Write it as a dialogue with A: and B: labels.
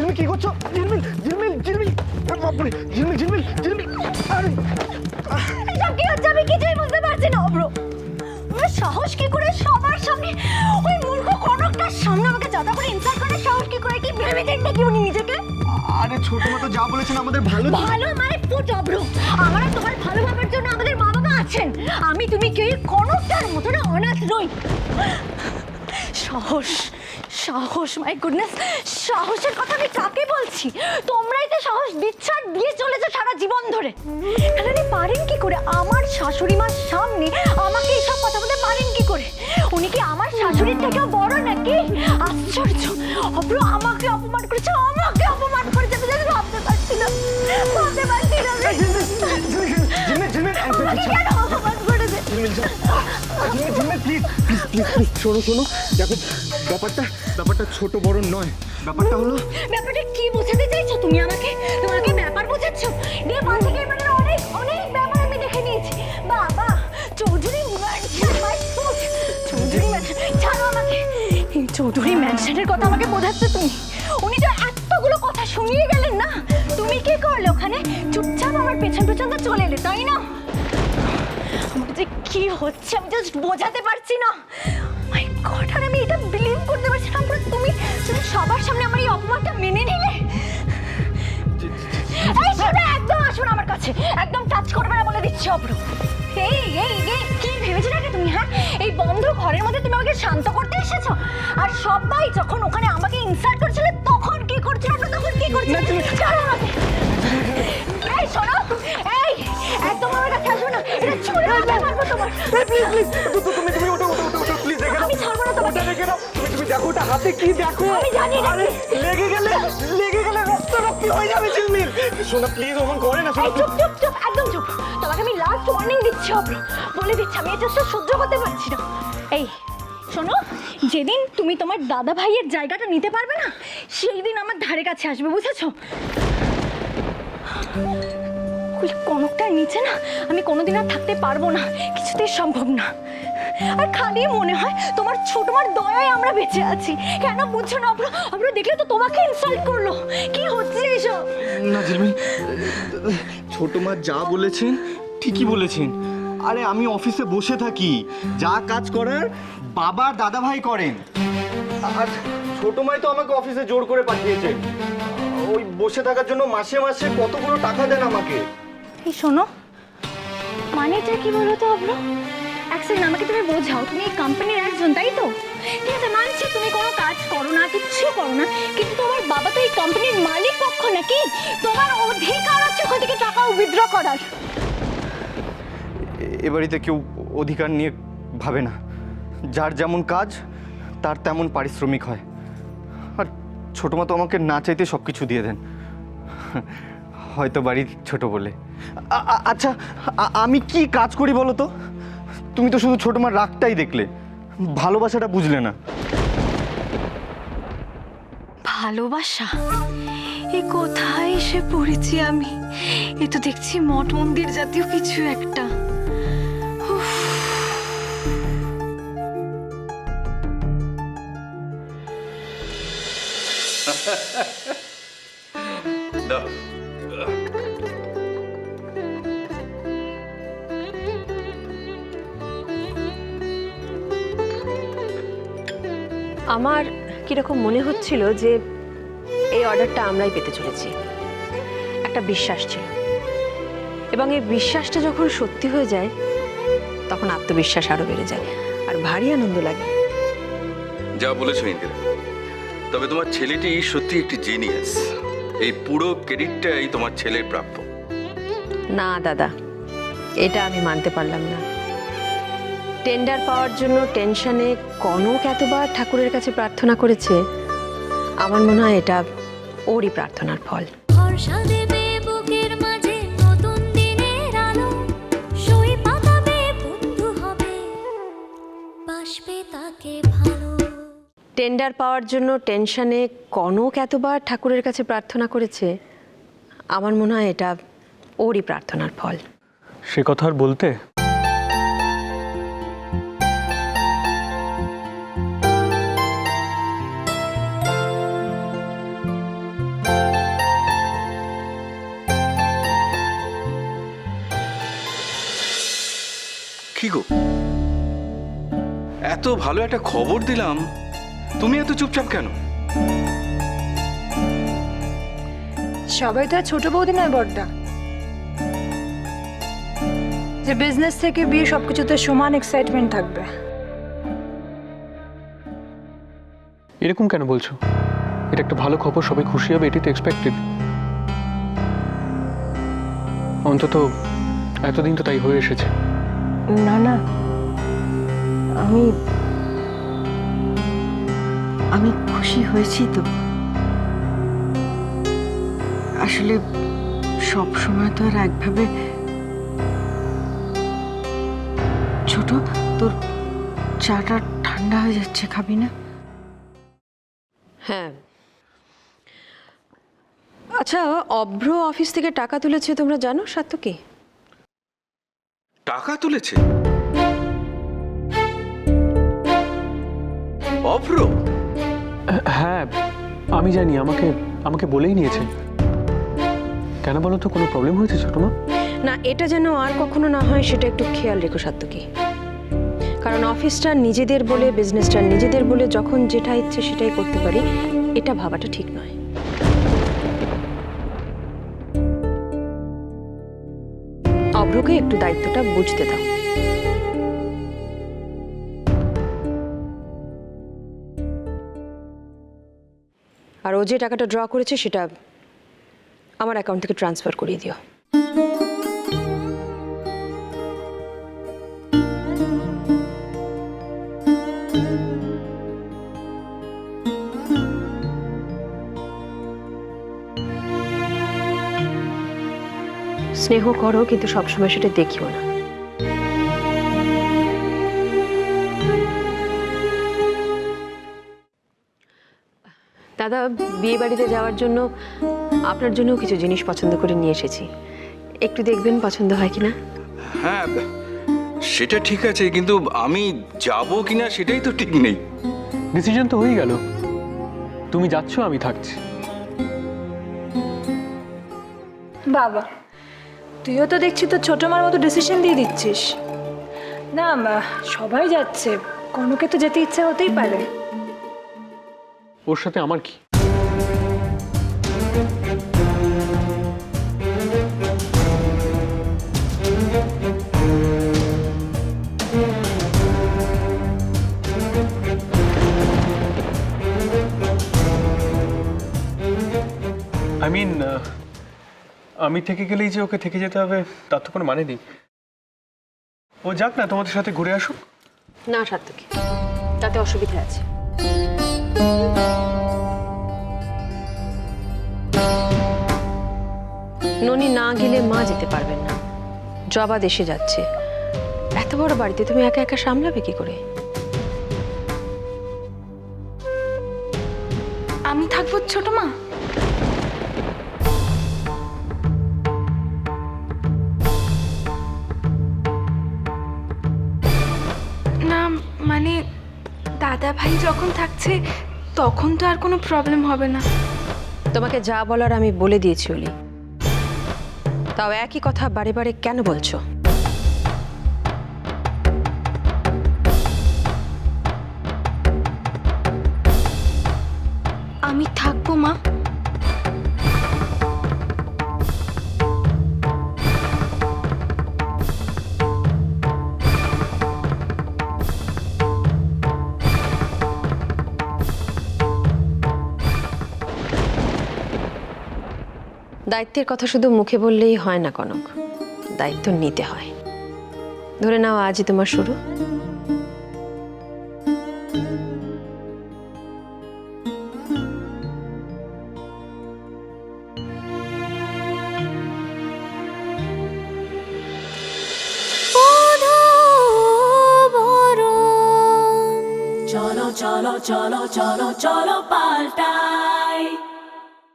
A: তুমি কি করছো? ঝিলমিল ঝিলমিল ঝিলমিল, বাপরে, ঝিলমিল ঝিলমিল ঝিলমিল। আরে
B: এসব কি হচ্ছে আমি কিছুই বুঝতে পারছি না অব্র। আমার সাহস কি করে সবার সামনে ওই মূর্খ কনকটার সামনে আমাকে যাতা করে ইনসাল্ট করে, সাহস কি করে, কি ভেবে দেখতে কি উনি নিজেকে?
A: আরে ছোট মা তো যা বলেছেন আমাদের ভালো।
B: ভালো মানে ফুট অব্র, আমার আর তোমার ভালো ভাবার জন্য আমাদের মা বাবা আছেন। আমি তুমি কেউ কনকটার মতো না অনাথ নই। সাহস সাহস, মাই গুডনেস, সাহসের কথা আমি কাকে বলছি? তোমরাই তো সাহস দিচ্ছ আর দিয়ে চলেছো সারা জীবন ধরে। তাহলে পারেন কি করে আমার শাশুড়ি মার সামনে আমাকে এইসব কথা বলতে পারেন কি করে? উনি কি আমার শাশুড়ির থেকেও বড় নাকি? আশ্চর্য, অব্র আমাকে অপমান করেছে, আমাকে অপমান করেছে। আমি ভাবতে পারছি না, ভাবতে পারছি না।
A: ঝিলমিল ঝিলমিল,
B: আমাকে কেন অপমান করেছে?
A: ঝিলমিল ঝিলমিল, প্লিজ প্লিজ প্লিজ প্লিজ, শোনো শোনো, দেখো ব্যাপারটা ছোট বড় নয়। ব্যাপারটা হলো,
B: ব্যাপারটা কি বোঝাতে চাইছো তুমি আমাকে? তোমাকে ব্যাপার বোঝাচ্ছ? দিয়ে পাঁচ থেকে মানে অনেক অনেক ব্যাপার আমি দেখে নিয়েছি। বাবা, Chowdhury mansion, my foot, Chowdhury mansion, ছাড়ো আমাকে। এই চৌধুরী ম্যানশনের কথা আমাকে বোঝাচ্ছ তুমি? উনি তো এতগুলো কথা শুনিয়ে গেলেন না। তুমি কি করলে ওখানে? চুপচাপ আমার পেছন পেছন তো চলে এলে, তাই না? আমার যে কি হচ্ছে আমি জাস্ট বোঝাতে পারছি না। মাই গড, আর আমি এটা বিলিভ করতে পারছি না। তুমি তুমি সবার সামনে আমার এই অপমানটা মেনে নিলে। এই শোনো, একদম আসো না আমার কাছে, একদম টাচ করবে না বলে দিচ্ছি অব্র। এই এই এই কি ভেবেছো নাকি তুমি? হ্যাঁ, এই বন্ধ ঘরের মধ্যে তুমি আমাকে শান্ত করতে এসেছো? আর সবাই যখন ওখানে আমাকে ইনসাল্ট করছিল তখন কি করছিল? তখন কি করছিল? ছাড়ো আমাকে। এই শোনো, এই একদম আমার কাছে আসো না, এটা ছুঁড়ে মারবো তোমার।
A: প্লিজ প্লিজ, তুমি ওটা প্লিজ রেখে দাও।
B: আমি ছাড়বো না তোমাকে।
A: ওটা রেখে দাও। তুমি দেখো ওটা হাতে কি দেখো।
B: আমি জানি না।
A: আরে লেগে গেলে রক্তি হয়ে যাবে ঝিলমিল। শোনা প্লিজ, ওমন করে না।
B: এই চুপ চুপ চুপ, একদম চুপ। তোমাকে আমি লাস্ট ওয়ার্নিং দিচ্ছি অব্র, বলে দিচ্ছি আমি এটা সহ্য করতে পারছি না। এই শোনো, যেদিন তুমি তোমার দাদা ভাইয়ের জায়গাটা নিতে পারবে না সেই দিন আমার ধারে কাছে আসবে, বুঝেছো? ওই কনকটার নিচে না আমি কোনোদিন আর থাকতে পারবো না, কিছুতেই সম্ভব না। আর খালি মনে হয় তোমার ছোট মার দয়ায় আমরা বেঁচে আছি। কেন বুঝছো না অব্র? অব্র দেখলে তো তোমাকে ইনসাল্ট করলো। কি হচ্ছে এসব?
A: না ঝিলমিল, ছোট মা যা বলেছেন ঠিকই বলেছেন। আরে আমি অফিসে বসে থাকি, যা কাজ করার বাবার দাদা ভাই করেন। আর ছোট মাই তো আমাকে অফিসে জোর করে পাঠিয়েছেন। ওই বসে থাকার জন্য মাসে মাসে কতগুলো টাকা দেন আমাকে।
B: এই শোনো, মানেটা কি বলো তো অব্র? এক সেকেন্ড আমাকে তুমি বোঝাও। তুমি এই কোম্পানির একজন, তাই তো? ঠিক আছে, মানছি তুমি কোনো কাজ করো না, কিচ্ছু করো না, কিন্তু তোমার বাবা তো এই কোম্পানির মালিক পক্ষ নাকি? তোমার অধিকার আছে ওখান থেকে টাকা উইথড্র করার।
A: এ বাড়িতে কেউ অধিকার নিয়ে ভাবে না। যার যেমন কাজ তার তেমন পারিশ্রমিক হয়। আর ছোটো মা তো আমাকে না চাইতে সব কিছু দিয়ে দেন, হয়তো বাড়ির ছোট বলে। আচ্ছা, আমি কি কাজ করি বলো তো? তুমি তো শুধু ছোটো মার রাগটাই দেখলে, ভালোবাসাটা বুঝলে না।
B: ভালোবাসা? এ কোথায় এসে পড়েছি আমি? এ তো দেখছি মঠ মন্দির জাতীয় কিছু একটা।
C: আমার কিরকম মনে হচ্ছিল যে এই অর্ডারটা আমরাই পেতে চলেছি। একটা বিশ্বাস ছিল, এবং এই বিশ্বাসটা যখন সত্যি হয়ে যায় তখন আত্মবিশ্বাস আরো বেড়ে যায় আর ভারী আনন্দ লাগে।
D: যা বলেছো ইন্দিরা, তবে তোমার ছেলেটি সত্যি একটি জিনিয়াস। এই পুরো ক্রেডিটটাই তোমার ছেলের প্রাপ্য।
C: না দাদা, এটা আমি মানতে পারলাম না। টেন্ডার পাওয়ার জন্য টেনশনে কনক এতবার ঠাকুরের কাছে প্রার্থনা করেছে, আমার মনে হয় এটা ওরই প্রার্থনার ফল। টেন্ডার পাওয়ার জন্য টেনশনে কনক এতবার ঠাকুরের কাছে প্রার্থনা করেছে, আমার মনে হয় এটা ওরই প্রার্থনার ফল।
A: সে কথা আর বলতে।
D: কি গো, এত ভালো একটা খবর দিলাম, তুমি এত চুপচাপ কেন?
E: সবাই তো আর ছোট বৌদি নয় বড়দা, যে বিজনেস থেকে বিয়ে সবকিছুতে সমান এক্সাইটমেন্ট থাকবে।
F: এরকম কেন বলছো? এটা একটা ভালো খবর, সবাই খুশি হবে, এটাই তো এক্সপেক্টেড। অন্তত এতদিন তো তাই হয়ে এসেছে।
E: না না, আমি খুশি হয়েছি তো। আসলে সব সময় তো আর একভাবে। ছোট, তোর চাটা ঠান্ডা হয়ে যাচ্ছে, খাবি না?
C: হ্যাঁ। আচ্ছা, অভ্র অফিস থেকে টাকা তুলেছে তোমরা জানো সাত্তকী?
D: টাকা তুলেছে? অভ্র?
F: হ্যাঁ, আমি জানি, আমাকে আমাকে বলেই নিয়েছে। কেন বলো তো, কোনো প্রবলেম হয়েছে ছোট মা?
C: না, এটা যেন আর কখনো না হয় সেটা একটু খেয়াল রেখো সাত্তকী। কারণ অফিসটা নিজেদের বলে, বিজনেসটা নিজেদের বলে যখন যেটা ইচ্ছে সেটাই করতে পারি, এটা ভাবাটা ঠিক নয়। অভ্রকে একটু দায়িত্বটা বুঝতে দাও। আর ও যে টাকাটা ড্র করেছে সেটা আমার অ্যাকাউন্ট থেকে ট্রান্সফার করিয়ে দিও। স্নেহ করো, কিন্তু সবসময় সেটা দেখিও না। দাদা, বিয়ে বাড়িতে যাওয়ার জন্য আপনার জন্য কিছু জিনিস পছন্দ করে নিয়ে এসেছি, একটু দেখবেন পছন্দ হয় কিনা।
D: হ্যাঁ, সেটা ঠিক আছে, কিন্তু আমি যাব কিনা সেটাই তো ঠিক নেই।
F: ডিসিশন তো হয়ে গেল, তুমি যাচ্ছ, আমি থাকছি।
E: বাবা, তুইও তো দেখছি তো ছোট মার মতো ডিসিশন দিয়ে দিচ্ছিস। না সবাই যাচ্ছে, কনকে তো যেতে ইচ্ছা হতেই পারে।
F: ওর সাথে আমার কি? আই মিন, আমি থেকে গেলেই যে ওকে থেকে যেতে হবে তার তো কোনো মানে নেই। ও যাক না, তোমাদের সাথে ঘুরে আসুক।
C: না সাত্তকী, তাতে অসুবিধা আছে। ননি না গেলে মা যেতে পারবেন না, জবা দেশে যাচ্ছে। এত বড় বাড়িতে তুমি একা একা সামলাবে কি করে?
E: আমি থাকবো ছোট মা।
G: না মানে দাদা ভাই যখন থাকছে তখন তো আর কোনো প্রবলেম হবে না।
C: তোমাকে যা বলার আমি বলে দিয়েছি অলি, তাও একই কথা বারে বারে কেন বলছো?
G: আমি থাকবো মা।
C: দায়িত্বের কথা শুধু মুখে বললেই হয় না কনক, দায়িত্ব নিতে হয়। ধরে নাও আজই তোমার শুরু।
H: cholo cholo cholo cholo cholo paltai